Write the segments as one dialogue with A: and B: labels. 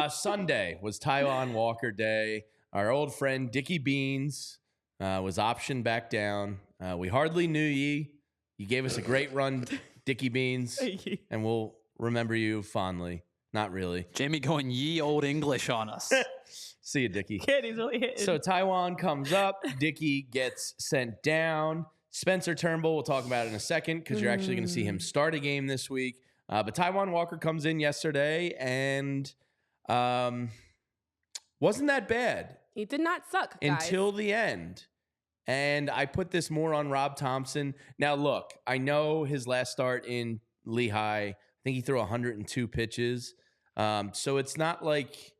A: Sunday was Taijuan Walker Day. Our old friend Dickie Beans was optioned back down. We hardly knew ye. You gave us a great run, Dickie Beans, and we'll remember you fondly. Not really.
B: Jamie going ye old English on us.
A: See you, Dickie.
C: Kid, he's really hitting.
A: So Taijuan comes up. Dickie gets sent down. Spencer Turnbull, we'll talk about it in a second because you're actually going to see him start a game this week. But Taijuan Walker comes in yesterday and wasn't that bad.
C: He did not suck, guys.
A: Until the end. And I put this more on Rob Thompson. Now, look, I know his last start in Lehigh, I think he threw 102 pitches. So it's not like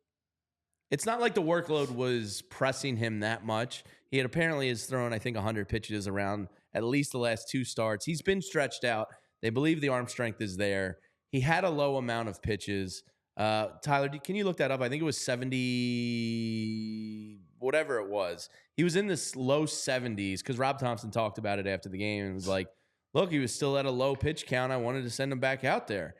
A: the workload was pressing him that much. He apparently has thrown, I think, 100 pitches around at least the last two starts. He's been stretched out. They believe the arm strength is there. He had a low amount of pitches. Tyler, can you look that up? I think it was 70, whatever it was. He was in this low 70s because Rob Thompson talked about it after the game and was like, look, he was still at a low pitch count. I wanted to send him back out there.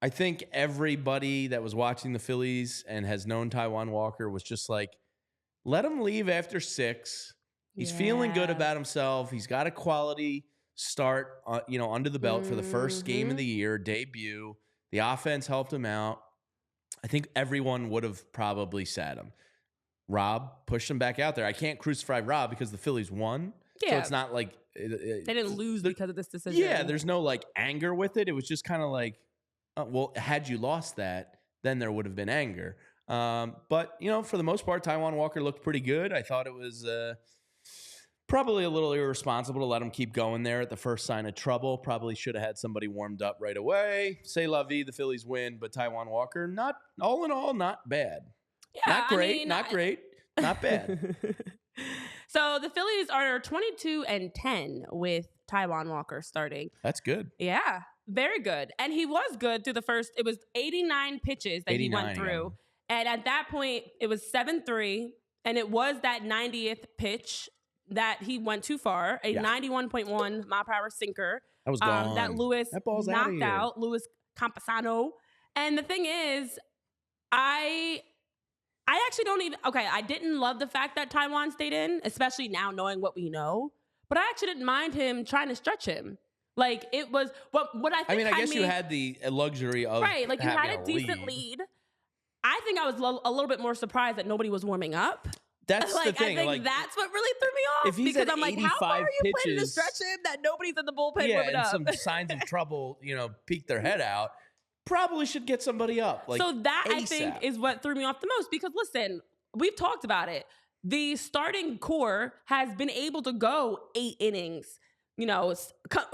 A: I think everybody that was watching the Phillies and has known Taijuan Walker was just like, let him leave after 6. He's feeling good about himself. He's got a quality start, under the belt for the first game of the year, debut. The offense helped him out. I think everyone would have probably sat him. Rob pushed him back out there. I can't crucify Rob because the Phillies won. Yeah. So it's not like
C: they didn't lose because of this decision.
A: Yeah, there's no like anger with it. It was just kind of like, had you lost that, then there would have been anger. But, for the most part, Taijuan Walker looked pretty good. I thought it was probably a little irresponsible to let him keep going there at the first sign of trouble. Probably should have had somebody warmed up right away. Say la vie, the Phillies win, but Taijuan Walker, not all in all, not bad.
C: Yeah,
A: not great, not bad.
C: So the Phillies are 22-10 with Taijuan Walker starting.
A: That's good.
C: Yeah, very good. And he was good through it was 89 pitches that he went through.
A: Yeah.
C: And at that point, it was 7-3. And it was that 90th pitch that he went too far, a 91.1 mile per hour sinker.
A: That was gone.
C: That Lewis
A: ball's
C: knocked out, Lewis Campusano. And the thing is, I actually don't even, I didn't love the fact that Taijuan stayed in, especially now knowing what we know, but I actually didn't mind him trying to stretch him. Like, it was, what I think
A: I guess you had the luxury of
C: right, like you had a decent lead. I think I was a little bit more surprised that nobody was warming up.
A: That's the thing.
C: I think that's what really threw me off.
A: If he's
C: because
A: at
C: I'm like, how far are you planning to
A: pitches,
C: stretch him that nobody's in the bullpen warming up?
A: And some signs of trouble, peek their head out. Probably should get somebody up. Like,
C: so that
A: ASAP.
C: I think is what threw me off the most because listen, we've talked about it. The starting core has been able to go 8 innings,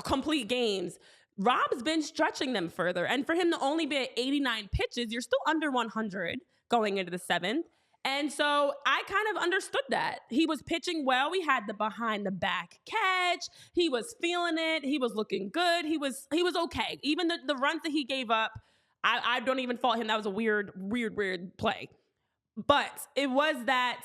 C: complete games. Rob's been stretching them further. And for him to only be at 89 pitches, you're still under 100 going into the 7th. And so I kind of understood that. He was pitching well. We had the behind the back catch. He was feeling it. He was looking good. He was okay. Even the runs that he gave up, I don't even fault him. That was a weird play. But it was that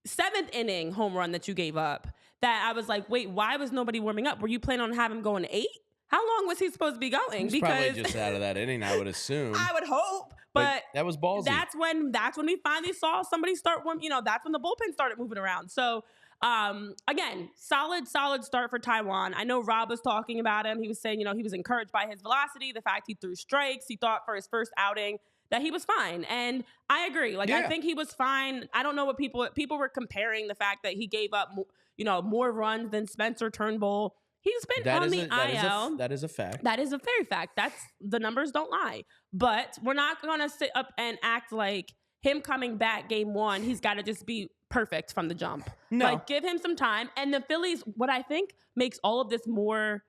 C: 7th inning home run that you gave up that I was like, wait, why was nobody warming up? Were you planning on having him going 8? How long was he supposed to be going?
A: He's probably just out of that inning, I would assume.
C: I would hope. But
A: that was ballsy.
C: That's when we finally saw somebody start, that's when the bullpen started moving around. So, again, solid start for Taijuan. I know Rob was talking about him. He was saying, he was encouraged by his velocity, the fact he threw strikes. He thought for his first outing that he was fine. And I agree. I think he was fine. I don't know what people were comparing the fact that he gave up, more runs than Spencer Turnbull. He's been on the IL.
A: That is a fact.
C: That is a very fact. The numbers don't lie. But we're not going to sit up and act like him coming back game 1, he's got to just be perfect from the jump.
A: No.
C: Give him some time. And the Phillies, what I think makes all of this more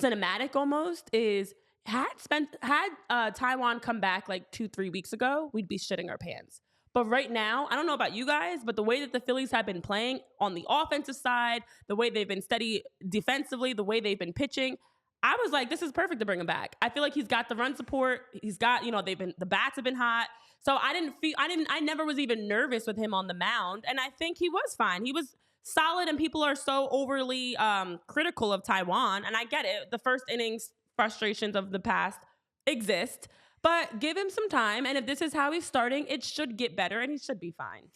C: cinematic almost is had Taijuan come back 2-3 weeks ago, we'd be shitting our pants. But right now, I don't know about you guys, but the way that the Phillies have been playing on the offensive side, the way they've been steady defensively, the way they've been pitching, I was like, this is perfect to bring him back. I feel like he's got the run support. He's got, the bats have been hot. So I never was even nervous with him on the mound. And I think he was fine. He was solid, and people are so overly critical of Taijuan. And I get it. The first innings frustrations of the past exist. But give him some time. And if this is how he's starting, it should get better and he should be fine.